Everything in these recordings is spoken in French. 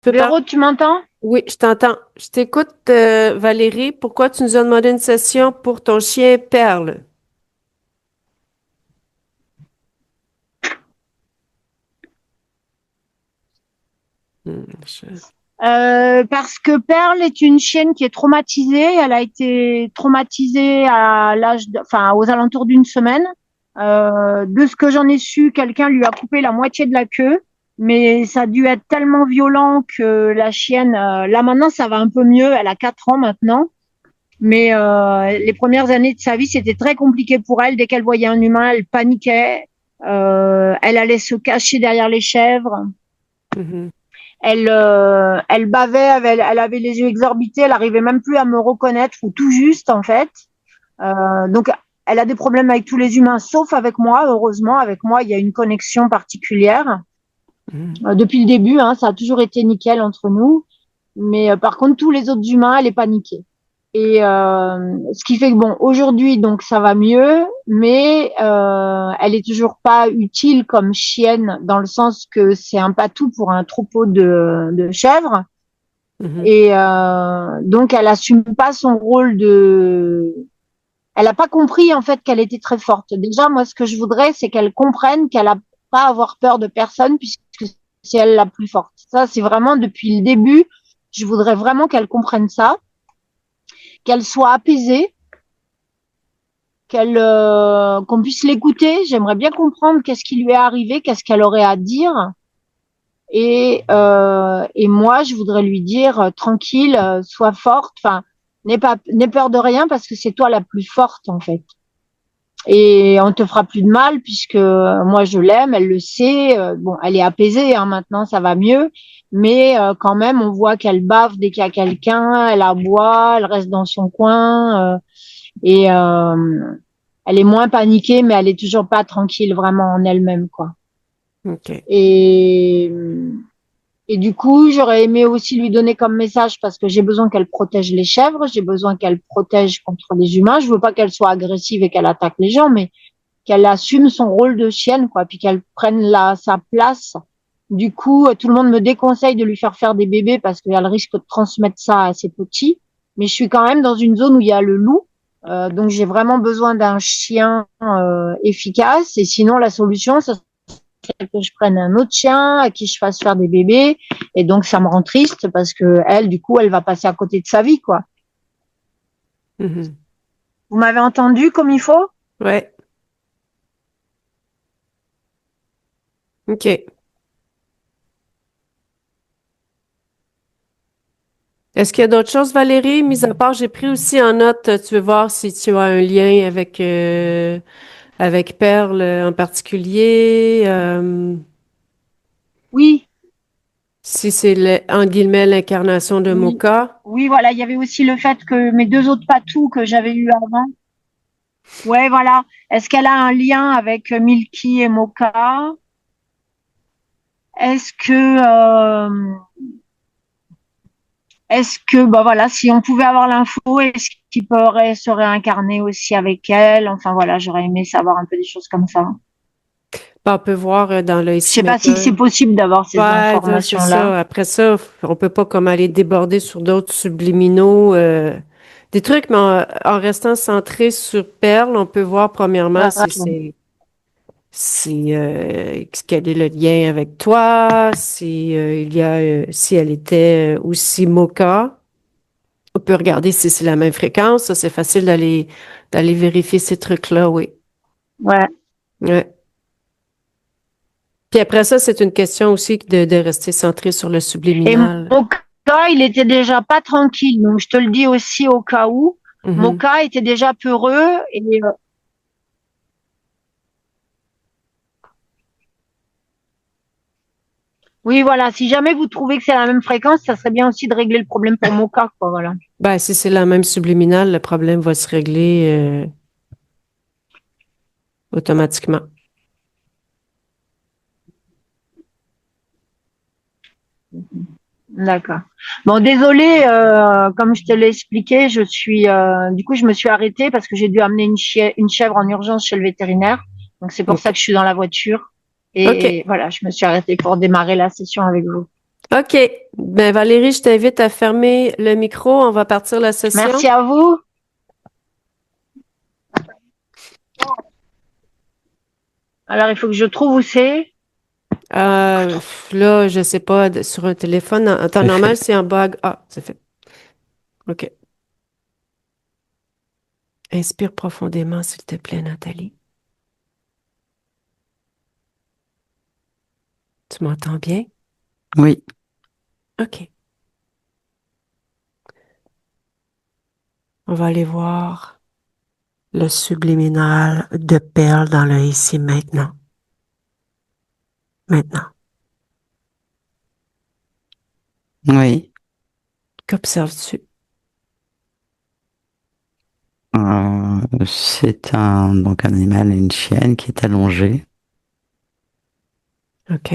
peux parler? Véro, tu m'entends? Oui, je t'entends. Je t'écoute, Valérie. Pourquoi tu nous as demandé une session pour ton chien Perle? Hmm, Parce que Perle est une chienne qui est traumatisée. Elle a été traumatisée à enfin, aux alentours d'une semaine. De ce que j'en ai su, quelqu'un lui a coupé la moitié de la queue, mais ça a dû être tellement violent que la chienne, là maintenant, ça va un peu mieux. Elle a 4 ans maintenant, mais les premières années de sa vie, c'était très compliqué pour elle. Dès qu'elle voyait un humain, elle paniquait. Elle allait se cacher derrière les chèvres. mhm, Elle bavait, elle avait les yeux exorbités, elle arrivait même plus à me reconnaître ou tout juste en fait. Donc elle a des problèmes avec tous les humains, sauf avec moi. Heureusement, avec moi, il y a une connexion particulière. mhm. Depuis le début, hein, ça a toujours été nickel entre nous. Mais par contre, tous les autres humains, elle est paniquée. Et ce qui fait que bon, aujourd'hui, donc ça va mieux, mais elle est toujours pas utile comme chienne dans le sens que c'est un patou pour un troupeau de chèvres. Mhm. Et donc, elle assume pas son rôle de. Elle n'a pas compris en fait qu'elle était très forte. Déjà, moi, ce que je voudrais, c'est qu'elle comprenne qu'elle a pas à avoir peur de personne puisque c'est elle la plus forte. Ça, c'est vraiment depuis le début. Je voudrais vraiment qu'elle comprenne ça, qu'elle soit apaisée, qu'on puisse l'écouter. J'aimerais bien comprendre qu'est-ce qui lui est arrivé, qu'est-ce qu'elle aurait à dire. Et moi, je voudrais lui dire tranquille, sois forte, enfin, n'aie peur de rien parce que c'est toi la plus forte en fait. Et on te fera plus de mal puisque moi je l'aime, elle le sait. Bon, elle est apaisée hein, maintenant, ça va mieux, mais quand même, on voit qu'elle bave dès qu'il y a quelqu'un, elle aboie, elle reste dans son coin et elle est moins paniquée, mais elle est toujours pas tranquille vraiment en elle-même quoi. OK. Et Et du coup, j'aurais aimé aussi lui donner comme message parce que j'ai besoin qu'elle protège les chèvres, j'ai besoin qu'elle protège contre les humains. Je veux pas qu'elle soit agressive et qu'elle attaque les gens, mais qu'elle assume son rôle de chienne, quoi, puis qu'elle prenne sa place. Du coup, tout le monde me déconseille de lui faire des bébés parce qu'elle risque de transmettre ça à ses petits. Mais je suis quand même dans une zone où il y a le loup. Donc j'ai vraiment besoin d'un chien efficace. Et sinon, la solution, ça que je prenne un autre chien à qui je fasse faire des bébés. Et donc, ça me rend triste parce que elle, du coup, elle va passer à côté de sa vie, quoi. Mhm. Vous m'avez entendu comme il faut? Ouais. OK. Est-ce qu'il y a d'autres choses, Valérie? Mis à part, j'ai pris aussi en note, tu veux voir si tu as un lien avec Perle en particulier, Oui, si c'est en guillemets l'incarnation de oui. Mocha. Oui, voilà. Il y avait aussi le fait que mes deux autres patous que j'avais eu avant. Ouais, voilà. Est-ce qu'elle a un lien avec Milky et Mocha? Est-ce que, bah voilà, si on pouvait avoir l'info, est-ce qu'il pourrait se réincarner aussi avec elle? Enfin voilà, j'aurais aimé savoir un peu des choses comme ça. On peut voir dans le Je sais pas si c'est Estimateur. possible d'avoir ces Ouais, ça, c'est informations-là. ça. Après ça, on peut pas comme aller déborder sur d'autres subliminaux, des trucs, mais en restant centré sur Perle, on peut voir premièrement si D'accord. quel est le lien avec toi, si si elle était aussi Mocha. On peut regarder si c'est la même fréquence. Ça, c'est facile d'aller vérifier ces trucs-là, oui. Ouais. Ouais. Puis après ça, c'est une question aussi de rester centré sur le Et subliminal. Moka, il était déjà pas tranquille. Donc, je te le dis aussi au cas où. Mhm. Moka était déjà peureux. Et oui, voilà. Si jamais vous trouvez que c'est la même fréquence, ça serait bien aussi de régler le problème pour Moka, quoi. Voilà. Ben, si c'est la même subliminale, le problème va se régler automatiquement. D'accord. Bon, désolé, comme je te l'ai expliqué, du coup, je me suis arrêtée parce que j'ai dû amener une chèvre en urgence chez le vétérinaire. Donc, c'est pour ça OK. que je suis dans la voiture. OK. Et voilà, je me suis arrêtée pour démarrer la session avec vous. OK. Ben, Valérie, je t'invite à fermer le micro. On va partir la session. Merci à vous. Alors, il faut que je trouve où c'est. Là, je sais pas, sur un téléphone, en temps C'est normal, fait. c'est en bas. Ah, c'est fait. OK. Inspire profondément, s'il te plaît, Nathalie. Tu m'entends bien? Oui, OK. On va aller voir le subliminal de perles dans le ici maintenant. Maintenant. oui. Qu'observes-tu? C'est donc un animal, une chienne qui est allongée. OK.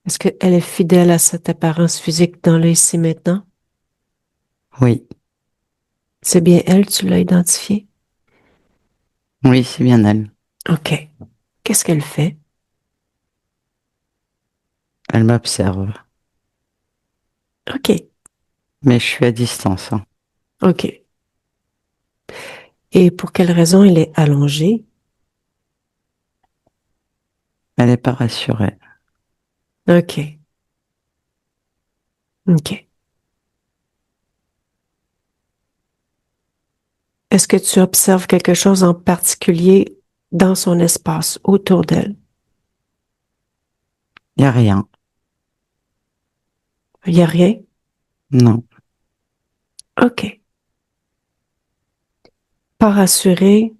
Est-ce qu'elle est fidèle à cette apparence physique dans le ici maintenant? Oui, C'est bien elle, tu l'as identifiée? oui, c'est bien elle. OK. Qu'est-ce qu'elle fait? Elle m'observe. OK. Mais je suis à distance, hein. OK. Et pour quelle raison elle est allongée? Elle n'est pas rassurée. OK. OK. Est-ce que tu observes quelque chose en particulier dans son espace, autour d'elle? Il n'y a rien. Il n'y a rien? Non. OK. Pas rassuré,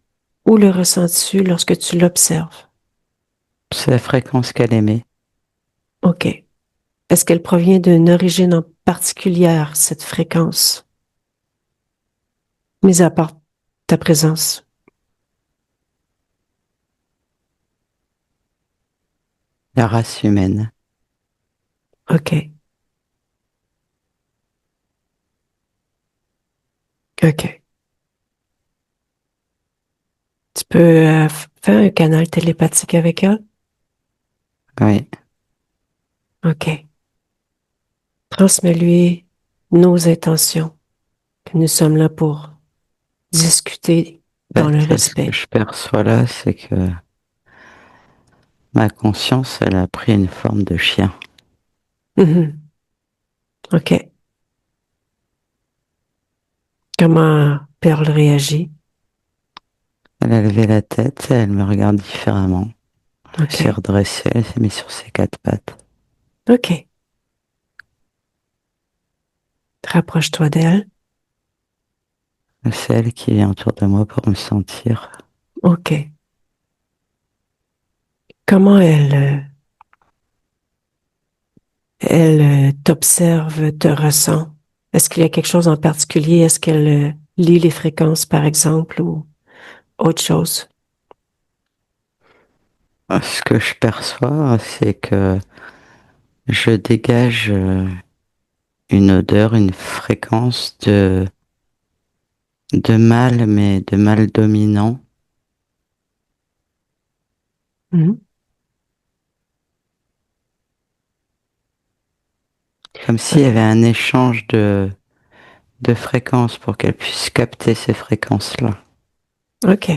où le ressens-tu lorsque tu l'observes? C'est la fréquence qu'elle émet. OK. Est-ce qu'elle provient d'une origine en particulière, cette fréquence, mis à part ta présence? La race humaine. OK. OK. Tu peux faire un canal télépathique avec elle? Oui. OK. Transmets-lui nos intentions, que nous sommes là pour discuter En dans le fait, ce que respect. je perçois là, c'est que ma conscience, elle a pris une forme de chien. Mhm. OK. Comment Perle réagit? Elle a levé la tête et elle me regarde différemment. Elle s'est OK. redressée, elle s'est mise sur ses quatre pattes. OK. Rapproche-toi d'elle. C'est elle qui vient autour de moi pour me sentir. OK. Comment elle t'observe, te ressent? Est-ce qu'il y a quelque chose en particulier? Est-ce qu'elle lit les fréquences, par exemple, ou autre chose? Ce que je perçois, c'est que je dégage une odeur, une fréquence de mal, mais de mal dominant. Mhm. Comme s'il y avait un échange de fréquences pour qu'elle puisse capter ces fréquences-là. OK.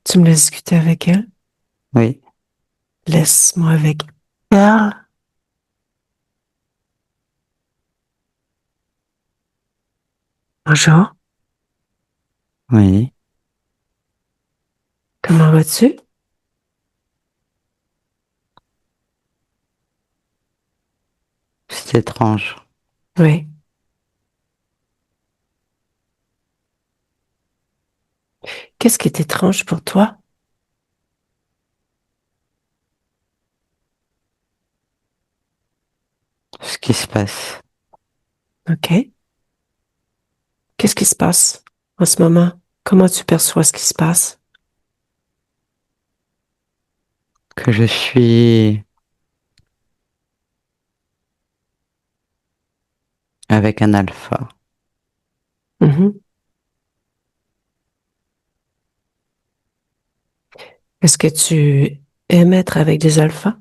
Tu me laisses discuter avec elle? Oui, Laisse-moi avec Perle. Bonjour. oui. Comment vas-tu? C'est étrange. Oui. Qu'est-ce qui est étrange pour toi? Ce qui se passe. OK. Qu'est-ce qui se passe en ce moment? Comment tu perçois ce qui se passe? Que je suis avec un alpha. Mhm. Est-ce que tu Émettre avec des alphas?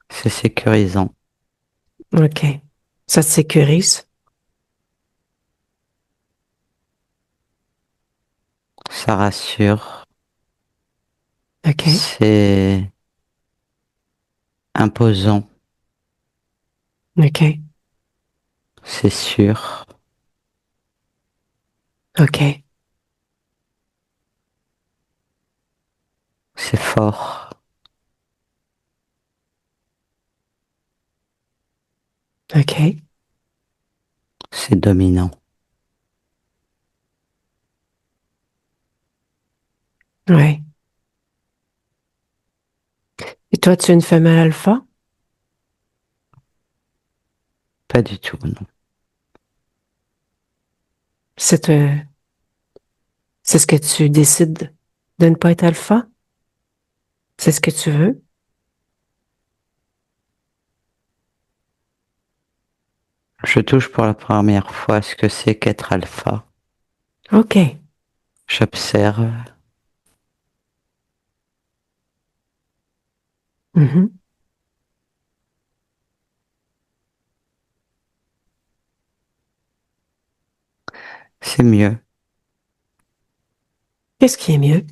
C'est sécurisant. OK. Ça te sécurise? Ça rassure. OK. C'est imposant. OK. C'est sûr. OK. C'est fort. OK. C'est dominant. Ouais. Et toi, tu es une femelle alpha? Pas du tout, non. C'est euh, c'est ce que tu décides de ne pas être alpha? C'est ce que tu veux? Je touche pour la première fois ce que c'est qu'être alpha. OK. J'observe. Mhm. C'est mieux Qu'est-ce qui est mieux?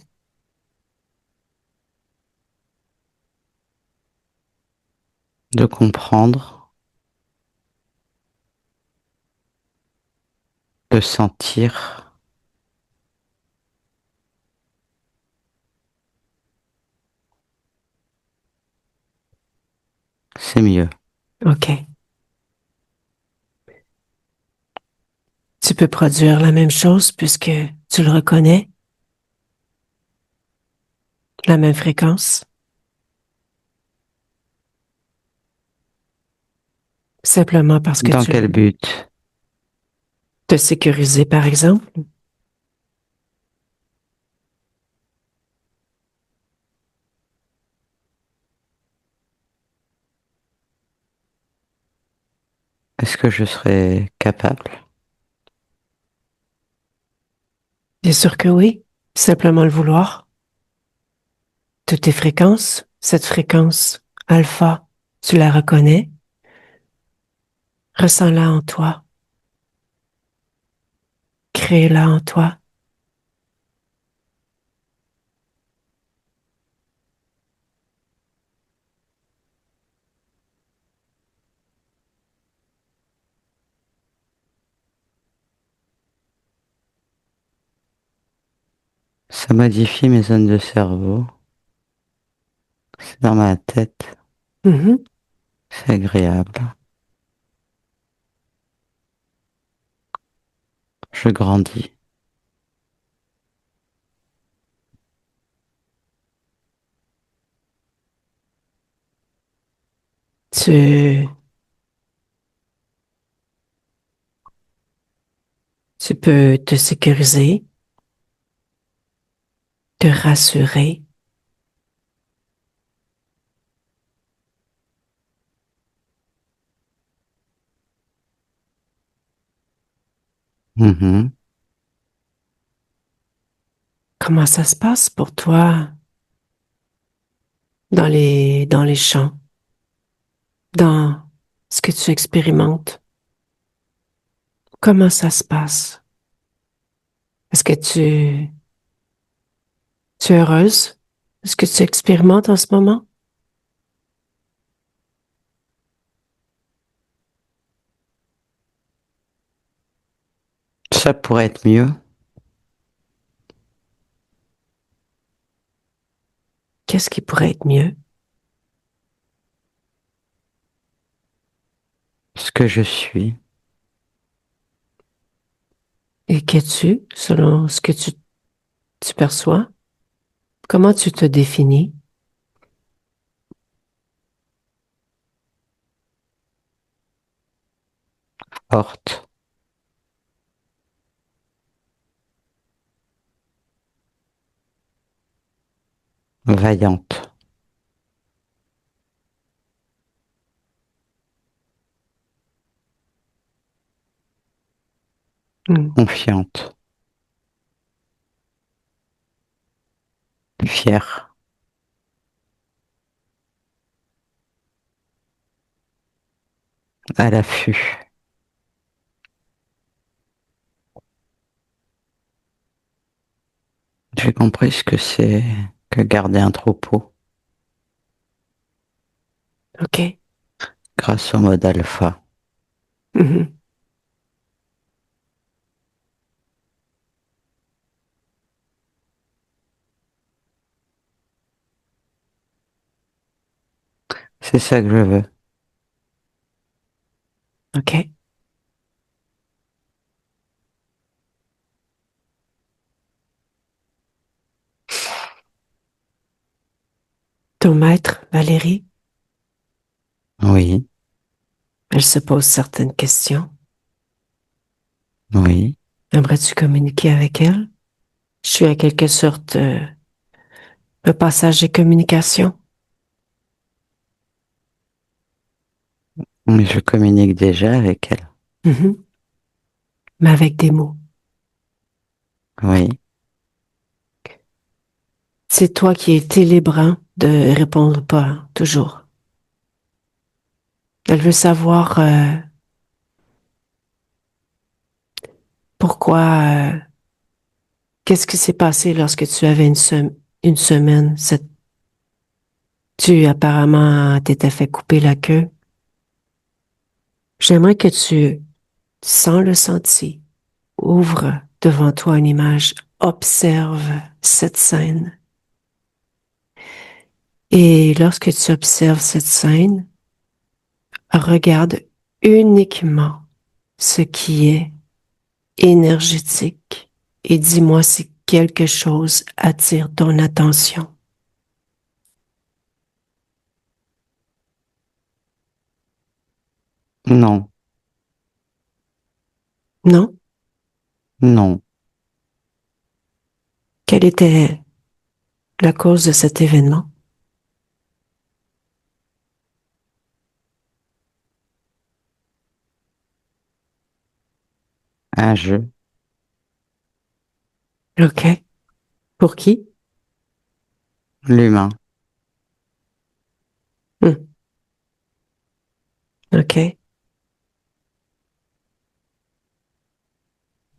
de comprendre, de sentir. C'est mieux. OK. Tu peux produire la même chose puisque tu le reconnais, la même fréquence, simplement parce que Dans tu quel veux but? te sécuriser, par exemple. Est-ce que je serais capable? Bien sûr que oui, simplement le vouloir. Toutes tes fréquences, cette fréquence alpha, tu la reconnais, ressens-la en toi, crée-la en toi. Ça modifie mes zones de cerveau. C'est dans ma tête. Mhm. C'est agréable. Je grandis. Tu, tu peux te sécuriser, te rassurer. Mhm. Comment ça se passe pour toi dans les champs, dans ce que tu expérimentes? Comment ça se passe? Est-ce que tu es heureuse? Est-ce que tu expérimentes en ce moment? Ça pourrait être mieux. Qu'est-ce qui pourrait être mieux? Ce que je suis. Et qu'es-tu selon ce que tu perçois? Comment tu te définis? Forte. Vaillante. Hmm. Confiante. Fier. À l'affût. J'ai compris ce que c'est que garder un troupeau OK. grâce au mode alpha. Mhm. C'est ça que je veux. OK. Ton maître, Valérie, Oui, elle se pose certaines questions. oui. Aimerais-tu communiquer avec elle? Je suis à quelque sorte un passage de communication. Mais je communique déjà avec elle. Mhm. Mais avec des mots. Oui. C'est toi qui es libre de répondre pas toujours. Elle veut savoir pourquoi, qu'est-ce qui s'est passé lorsque tu avais une semaine. Tu apparemment t'étais fait couper la queue. J'aimerais que tu, sans le sentir, ouvre devant toi une image, observe cette scène. Et lorsque tu observes cette scène, regarde uniquement ce qui est énergétique et dis-moi si quelque chose attire ton attention. Non, Non? non. Quelle était la cause de cet événement? Un jeu. OK. Pour qui? L'humain. Hmm. OK.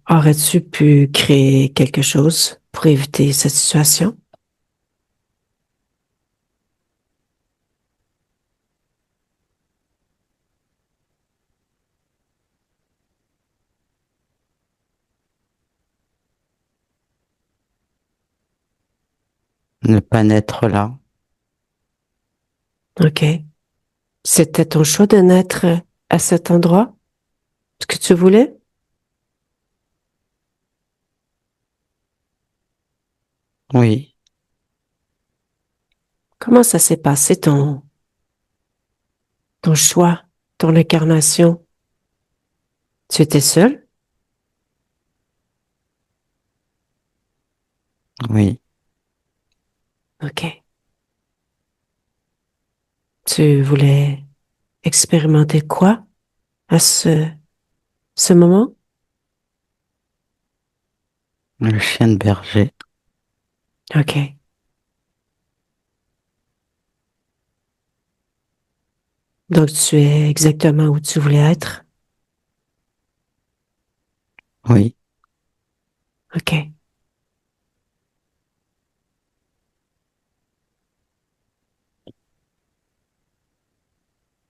Aurais-tu pu créer quelque chose pour éviter cette situation? Ne pas naître là. OK. C'était ton choix de naître à cet endroit? Ce que tu voulais? Oui. Comment ça s'est passé ton choix, ton incarnation? Tu étais seul? Oui. OK. Tu voulais expérimenter quoi à ce moment? Le chien de berger. OK. Donc, tu es exactement où tu voulais être? Oui. OK.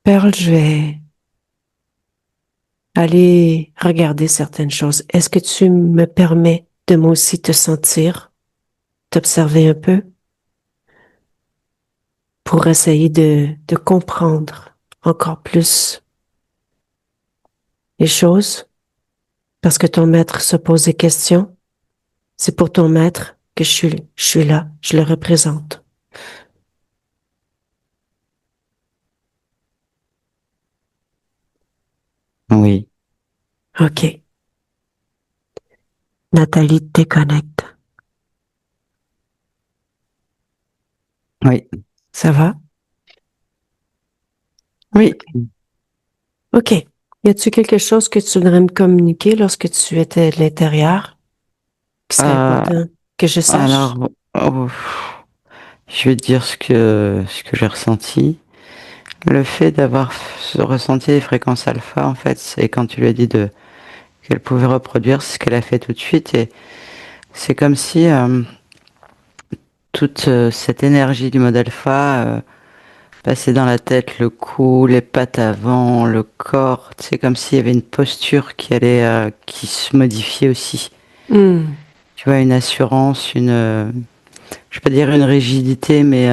Pearl, je vais aller regarder certaines choses. Est-ce que tu me permets de moi aussi te sentir, t'observer un peu pour essayer de comprendre encore plus les choses? Parce que ton maître se pose des questions. C'est pour ton maître que je suis là, je le représente. Oui. OK. Nathalie te déconnecte. Oui. Ça va? Oui. OK. Y a-t-il quelque chose que tu voudrais me communiquer lorsque tu étais de l'intérieur, qui serait Euh, important que je sache? alors, oh, Je vais te dire ce que j'ai ressenti. Le fait d'avoir ressenti les fréquences alpha, en fait, c'est quand tu lui as dit qu'elle pouvait reproduire, c'est ce qu'elle a fait tout de suite. Et c'est comme si toute cette énergie du mode alpha passait dans la tête, le cou, les pattes avant, le corps. C'est comme s'il y avait une posture qui se modifiait aussi. Hmm. Tu vois, une assurance, je vais pas dire une rigidité, mais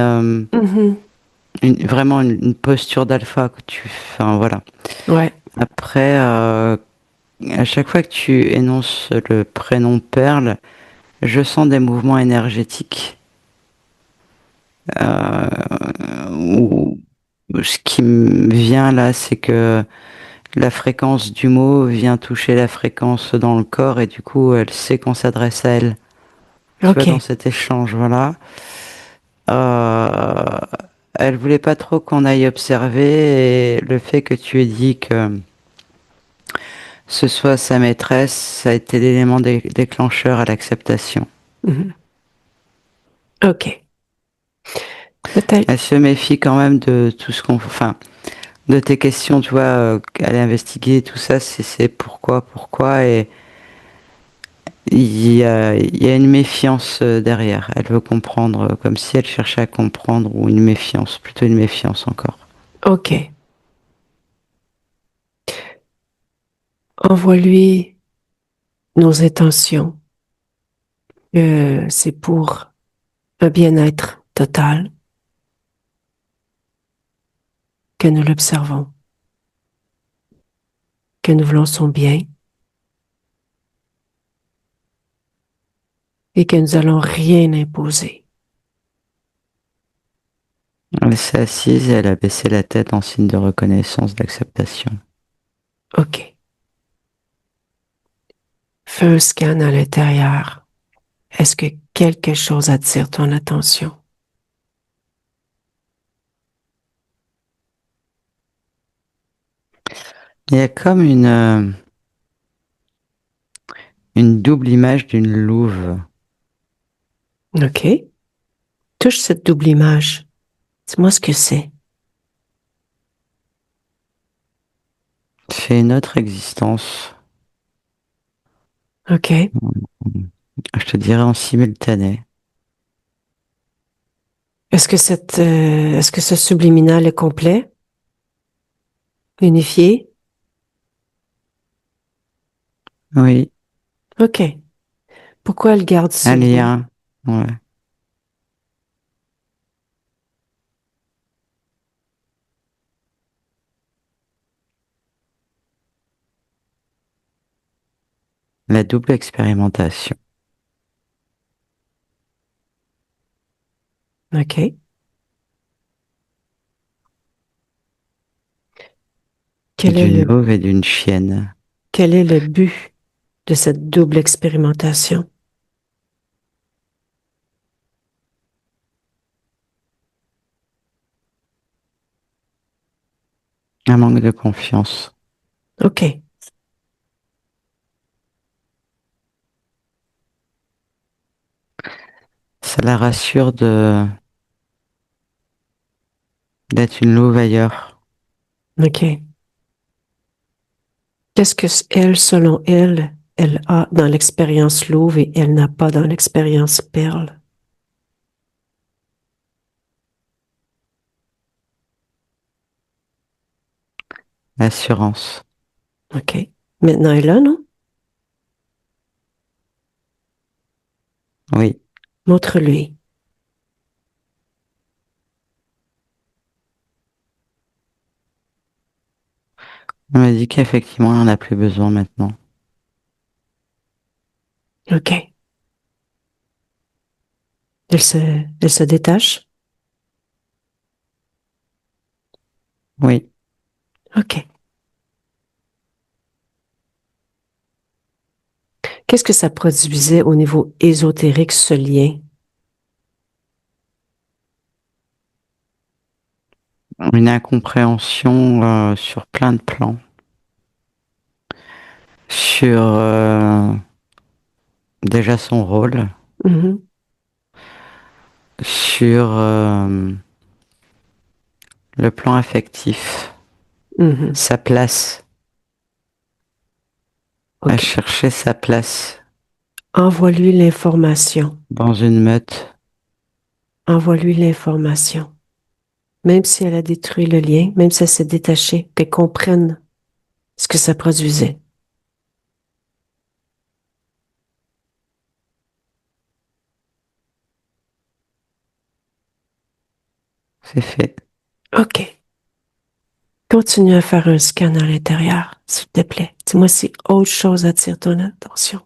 Mhm. vraiment une posture d'alpha que enfin voilà. Ouais. Après, à chaque fois que tu énonces le prénom Perle, je sens des mouvements énergétiques. Où ce qui me vient là, c'est que la fréquence du mot vient toucher la fréquence dans le corps et du coup, elle sait qu'on s'adresse à elle. Tu vois, dans OK. cet échange, voilà. Euh, Elle voulait pas trop qu'on aille observer et le fait que tu aies dit que ce soit sa maîtresse, ça a été l'élément déclencheur à l'acceptation. Mhm. OK. Peut-être. Elle se méfie quand même de tout ce enfin, de tes questions, tu vois, aller investiguer tout ça, c'est pourquoi, et il y a une méfiance derrière. Elle veut comprendre, comme si elle cherchait à comprendre, ou une méfiance, plutôt une méfiance encore. OK. Envoie-lui nos intentions. C'est pour un bien-être total que nous l'observons, que nous voulons son bien et que nous allons rien imposer. Elle s'est assise et elle a baissé la tête en signe de reconnaissance, d'acceptation. OK. Fais un scan à l'intérieur. Est-ce que quelque chose attire ton attention? Il y a comme une double image d'une louve. OK. Touche cette double image. Dis-moi ce que c'est. C'est une autre existence. OK. Je te dirais en simultané. Est-ce que ce subliminal est complet? Unifié? Oui, OK. Pourquoi elle garde ce un lien? lien. Ouais. La double expérimentation. OK. Quel est D'une le, louve et d'une chienne. quel est le but de cette double expérimentation? Un manque de confiance. OK. Ça la rassure d'être une louve ailleurs. OK. Qu'est-ce que elle, selon elle, elle a dans l'expérience louve et elle n'a pas dans l'expérience perle? L'assurance. OK. Maintenant, elle est là, non? Oui. Montre-lui. On m'a dit qu'effectivement, on n'en a plus besoin maintenant. OK. Elle se détache? Oui. OK. Qu'est-ce que ça produisait au niveau ésotérique, ce lien? Une incompréhension sur plein de plans. Sur déjà son rôle. Mhm. sur le plan affectif, Mhm. sa place, à OK. chercher sa place Envoie-lui l'information. dans une meute. Envoie-lui l'information. Même si elle a détruit le lien, même si elle s'est détachée, qu'elle comprenne ce que ça produisait. C'est fait. OK. Continue à faire un scan à l'intérieur, s'il te plaît. Dis-moi si autre chose attire ton attention.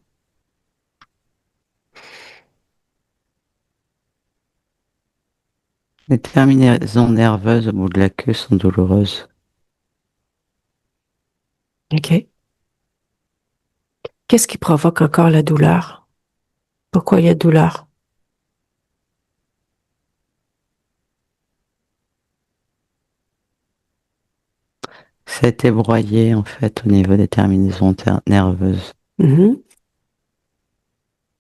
Les terminaisons nerveuses au bout de la queue sont douloureuses. OK? Qu'est-ce qui provoque encore la douleur? Pourquoi il y a douleur? Ça a été broyé en fait au niveau des terminaisons nerveuses. Mhm.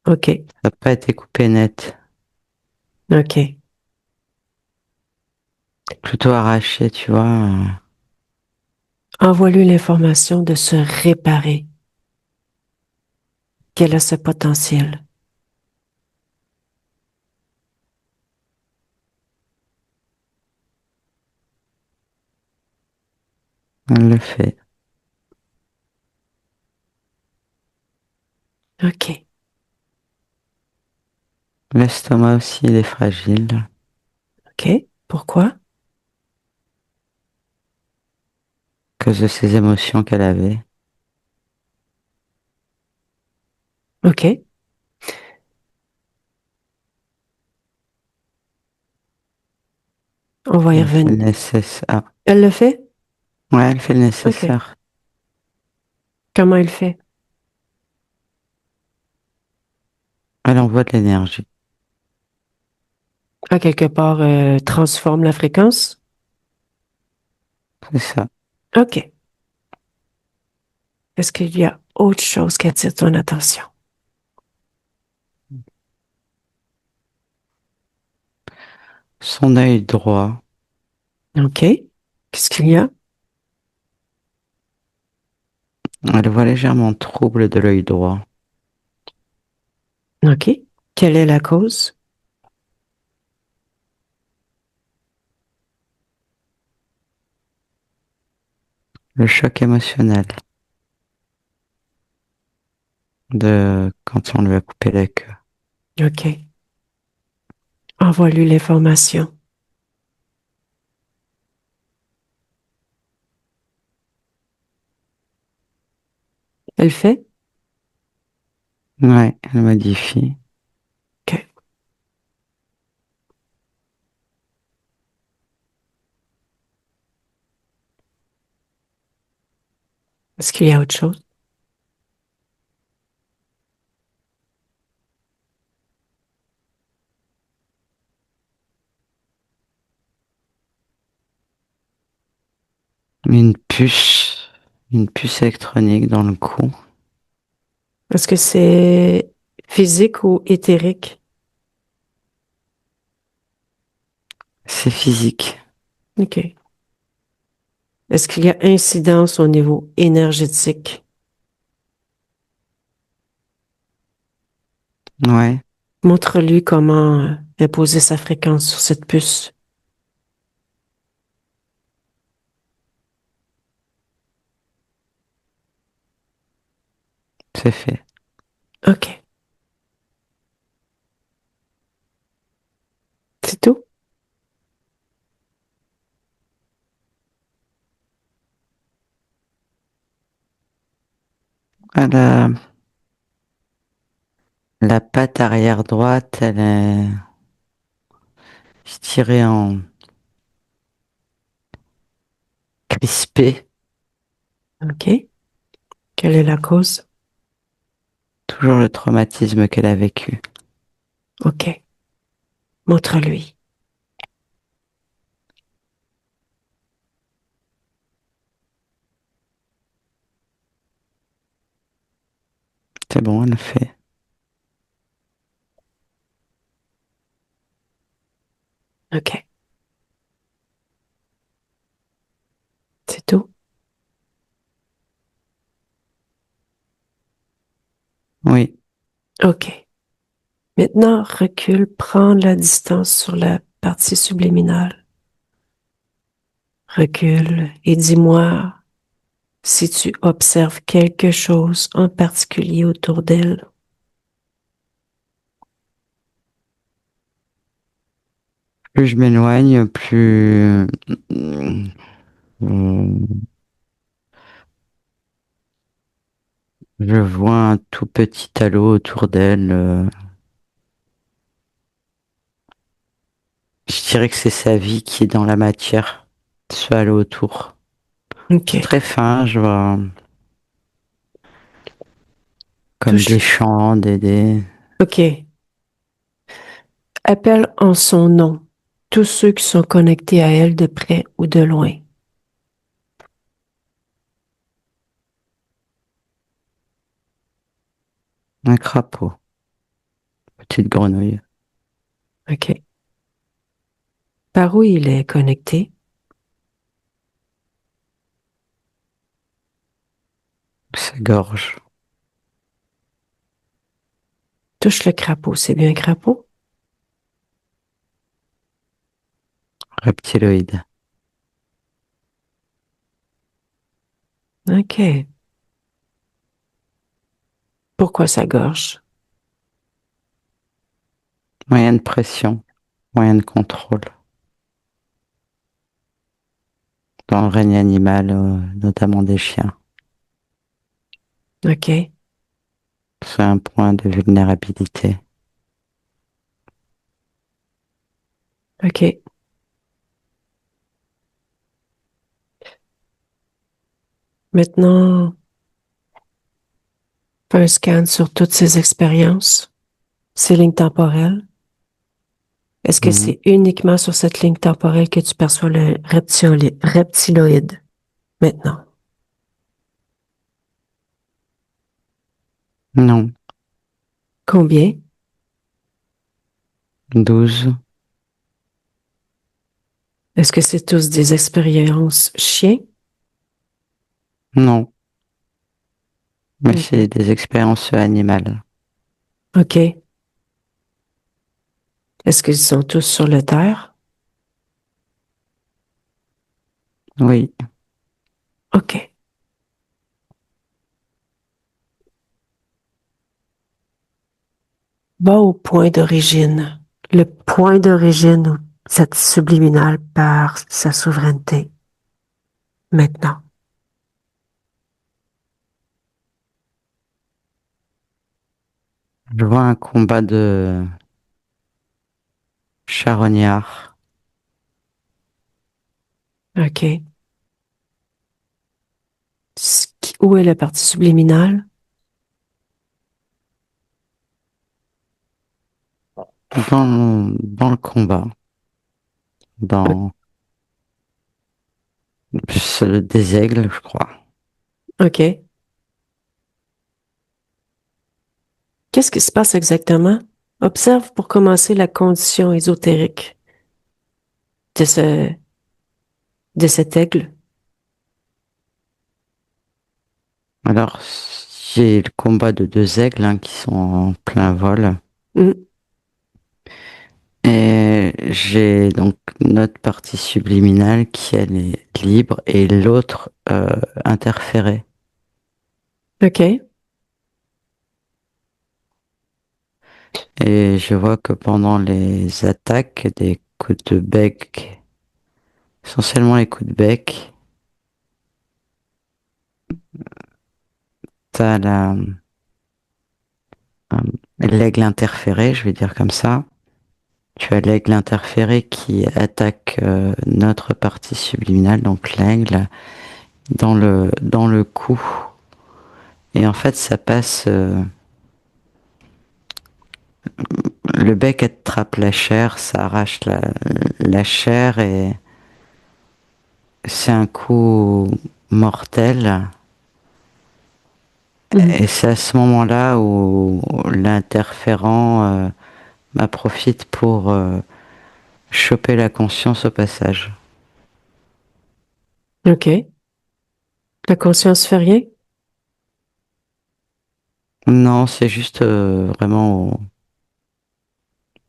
OK. Ça n'a pas été coupé net, OK. plutôt arraché, tu vois. Envoie-lui l'information de se réparer, qu'elle a ce potentiel. Elle le fait. OK. L'estomac aussi, il est fragile, à OK. Pourquoi? cause de ces émotions qu'elle avait. OK. On va y Elle fait le revenir. nécessaire. Ah, Elle le fait? ouais, elle fait le OK. nécessaire. Comment elle fait? Elle envoie de l'énergie. À quelque part, transforme la fréquence? C'est ça. OK. Est-ce qu'il y a autre chose qui attire ton attention? Son œil droit, OK. Qu'est-ce qu'il y a? elle voit légèrement trouble de l'œil droit. OK. Quelle est la cause? Le choc émotionnel de quand on lui a coupé la queue. OK. Envoie-lui l'information. Elle fait? Ouais, elle modifie. OK. Est-ce qu'il y a autre chose? Une puce électronique dans le cou. Est-ce que c'est physique ou éthérique? C'est physique. OK. Est-ce qu'il y a incidence au niveau énergétique? Ouais, Montre-lui comment imposer sa fréquence sur cette puce. c'est fait. OK. C'est tout? Elle a la patte arrière droite, elle est tirée en crispée. OK. Quelle est la cause? Toujours le traumatisme qu'elle a vécu. OK. Montre-lui. C'est bon, elle le fait. Oui. OK. Maintenant, recule, prends la distance sur la partie subliminale. Recule et dis-moi si tu observes quelque chose en particulier autour d'elle. Plus je m'éloigne, plus euh, je vois un tout petit halo autour d'elle. Je dirais que c'est sa vie qui est dans la matière, ce halo autour. C'est OK. très fin, je vois comme des Touche. champs, OK. Appelle en son nom tous ceux qui sont connectés à elle de près ou de loin. un crapaud, petite grenouille. OK. Par où il est connecté? Sa gorge, Touche le crapaud. C'est bien un crapaud? reptiloïde. OK. Pourquoi sa gorge? Moyen de pression, moyen de contrôle. Dans le règne animal, notamment des chiens. OK. C'est un point de vulnérabilité. OK. Maintenant, fais un scan sur toutes ces expériences, ces lignes temporelles. Est-ce que Mhm. c'est uniquement sur cette ligne temporelle que tu perçois le reptiloïde maintenant? Non, Combien? 12. Est-ce que c'est tous des expériences chiens? Non, mais c'est OK. des expériences animales. OK. Est-ce qu'ils sont tous sur la Terre? Oui, OK. Va au point d'origine. Le point d'origine où cette subliminale perd sa souveraineté. Maintenant. je vois un combat de charognards OK. Où est la partie subliminale? dans le combat, dans des aigles, je crois. OK. Qu'est-ce qui se passe exactement? Observe pour commencer la condition ésotérique de de cet aigle. Alors, j'ai le combat de deux aigles qui sont en plein vol. Hmm. Et j'ai donc notre partie subliminale qui elle est libre et l'autre interférée. OK. Et je vois que pendant les attaques, des coups de bec, essentiellement les coups de bec, t'as euh, l'aigle interféré, je vais dire comme ça. Tu as l'aigle interféré qui attaque notre partie subliminale, donc l'aigle, dans le cou. Et en fait, ça passe. Le bec attrape la chair, ça arrache la chair et c'est un coup mortel. Mhm. Et c'est à ce moment-là où l'interférent profite pour choper la conscience au passage. OK. La conscience fait rien? Non, c'est juste vraiment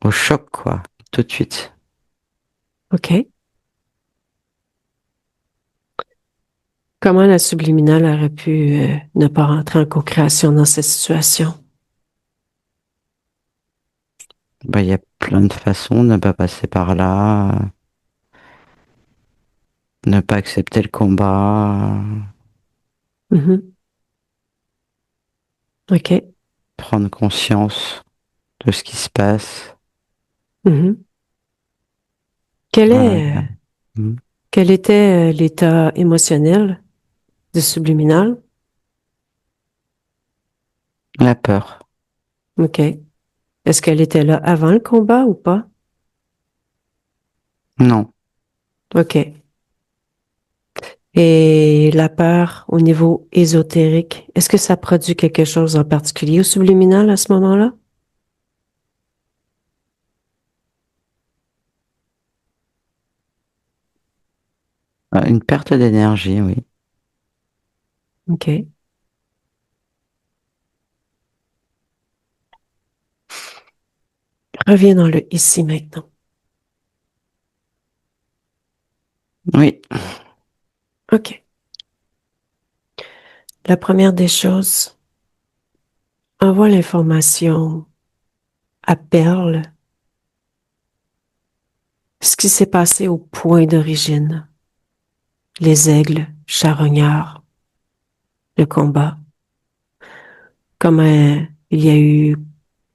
au choc, quoi, tout de suite. OK. Comment la subliminale aurait pu ne pas rentrer en co-création dans cette situation? Bah, il y a plein de façons de ne pas passer par là, ne pas accepter le combat, Mhm. OK. prendre conscience de ce qui se passe. Mhm. Quel Voilà. est, quel était l'état émotionnel du subliminal? La peur. OK. Est-ce qu'elle était là avant le combat ou pas? Non. OK. Et la peur au niveau ésotérique, est-ce que ça produit quelque chose en particulier au subliminal à ce moment-là? Une perte d'énergie, oui. OK. Reviens dans le ici maintenant. Oui. OK. La première des choses, envoie l'information à Perle, ce qui s'est passé au point d'origine, les aigles, charognards, le combat, comment il y a eu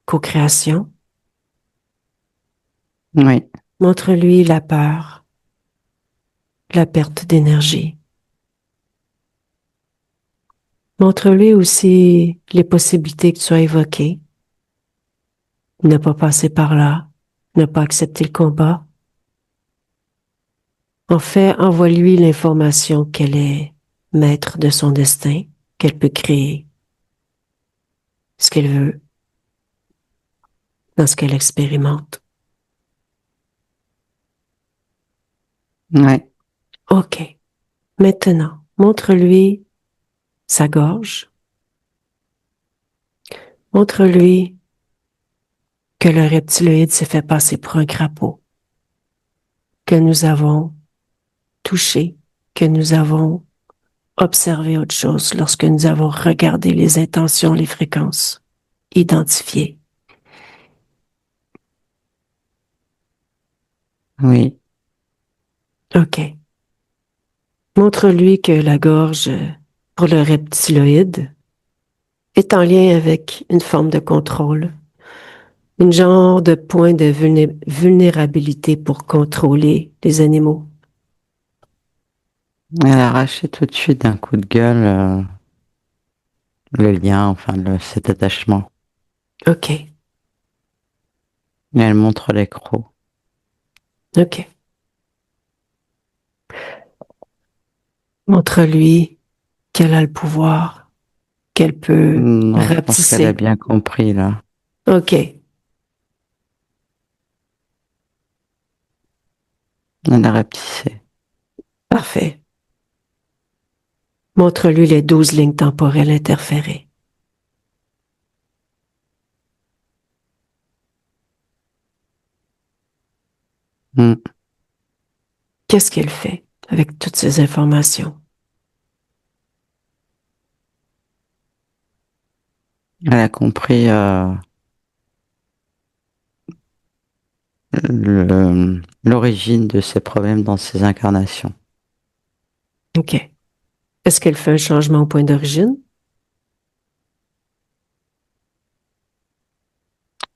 co-création. Oui. Montre-lui la peur, la perte d'énergie. Montre-lui aussi les possibilités que tu as évoquées. Ne pas passer par là, ne pas accepter le combat. En fait, envoie-lui l'information qu'elle est maître de son destin, qu'elle peut créer ce qu'elle veut dans ce qu'elle expérimente. Ouais. OK. Maintenant, montre-lui sa gorge. Montre-lui que le reptiloïde s'est fait passer pour un crapaud, que nous avons touché, que nous avons observé autre chose lorsque nous avons regardé les intentions, les fréquences, identifiées. Oui. OK. Montre-lui que la gorge, pour le reptiloïde, est en lien avec une forme de contrôle, une genre de point de vulnérabilité pour contrôler les animaux. Elle a arraché tout de suite d'un coup de gueule le lien, enfin cet attachement. OK. Et elle montre les crocs. OK. Montre-lui qu'elle a le pouvoir, qu'elle peut Non, je pense qu'elle a rapetisser. bien compris là. OK. Elle a rapetissé. Parfait. Montre-lui les 12 lignes temporelles interférées. Hmm. Qu'est-ce qu'elle fait avec toutes ces informations? Elle a compris l'origine de ses problèmes dans ses incarnations. OK. Est-ce qu'elle fait un changement au point d'origine?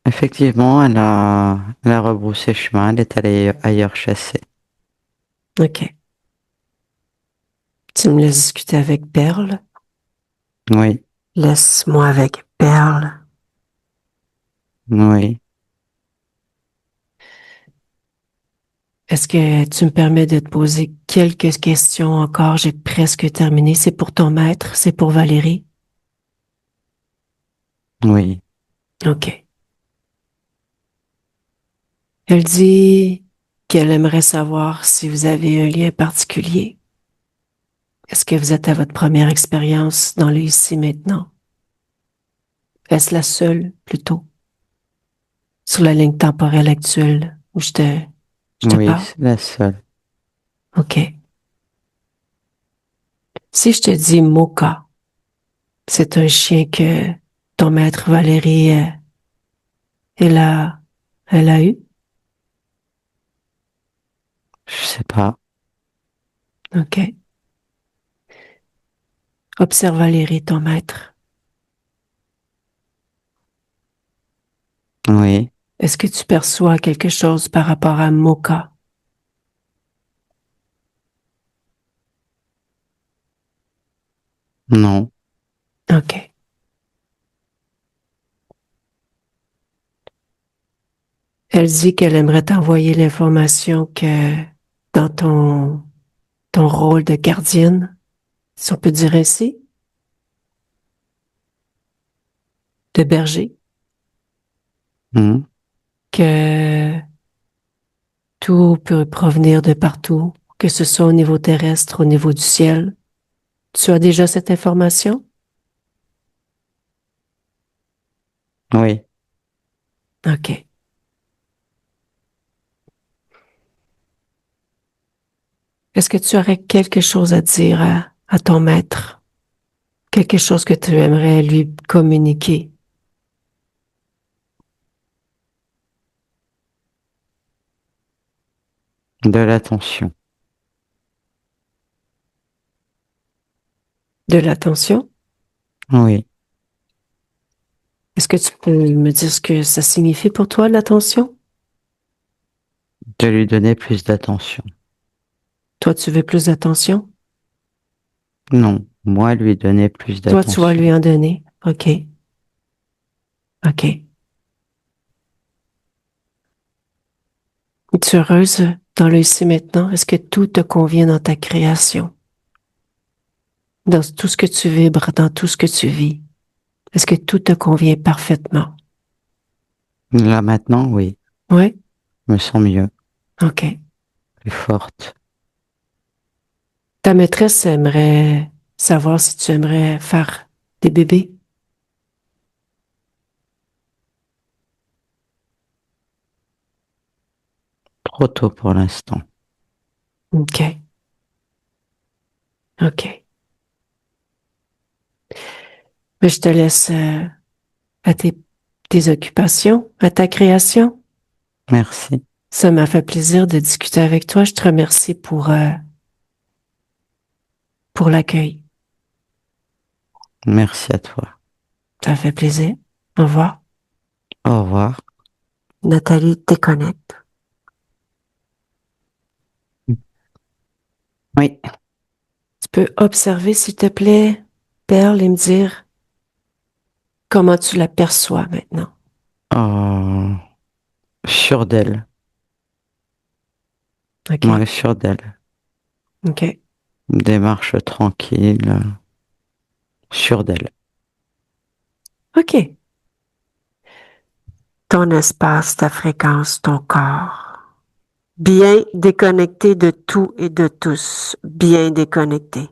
Effectivement, elle a rebroussé chemin, elle est allée ailleurs chasser. OK. Tu me laisses discuter avec Perle? Oui, Laisse-moi avec Perle. oui. Est-ce que tu me permets de te poser quelques questions encore? J'ai presque terminé. C'est pour ton maître, c'est pour Valérie? Oui. OK. Elle dit qu'elle aimerait savoir si vous avez un lien particulier. Est-ce que vous êtes à votre première expérience dans le ici maintenant? Est-ce la seule, plutôt, sur la ligne temporelle actuelle où je te Oui, parle? c'est la seule. OK. Si je te dis Mocha, c'est un chien que ton maître Valérie, elle a, elle a eu? Je sais pas. OK. Observe Valérie, ton maître. Oui, Est-ce que tu perçois quelque chose par rapport à Mocha? non, OK. Elle dit qu'elle aimerait t'envoyer l'information que dans ton rôle de gardienne, si on peut dire ainsi, de berger, hmm, que tout peut provenir de partout, que ce soit au niveau terrestre, au niveau du ciel. Tu as déjà cette information? oui. OK. Est-ce que tu aurais quelque chose à dire à ton maître? Quelque chose que tu aimerais lui communiquer? De l'attention. De l'attention? Oui, Est-ce que tu peux me dire ce que ça signifie pour toi, l'attention? de lui donner plus d'attention. Toi, tu veux plus d'attention? Non, moi lui donner plus Toi, tu vas d'attention. lui en donner. OK. OK. Es-tu heureuse dans le ici maintenant? Est-ce que tout te convient dans ta création? Dans tout ce que tu vibres, dans tout ce que tu vis? Est-ce que tout te convient parfaitement? Là maintenant, oui, Oui? je me sens mieux, OK. plus forte. Ta maîtresse aimerait savoir si tu aimerais faire des bébés. Trop tôt pour l'instant. OK. OK. Mais je te laisse à tes occupations, à ta création. Merci. Ça m'a fait plaisir de discuter avec toi. Je te remercie pour l'accueil. Merci à toi. Ça fait plaisir. Au revoir. Au revoir. Nathalie déconnecte. Oui. Tu peux observer, s'il te plaît, Perle, et me dire comment tu l'aperçois maintenant. Oh, sûr d'elle. OK. Ouais, sûr d'elle. OK. Démarche tranquille. Sûr d'elle. OK. Ton espace, ta fréquence, ton corps. Bien déconnecté de tout et de tous. Bien déconnecté.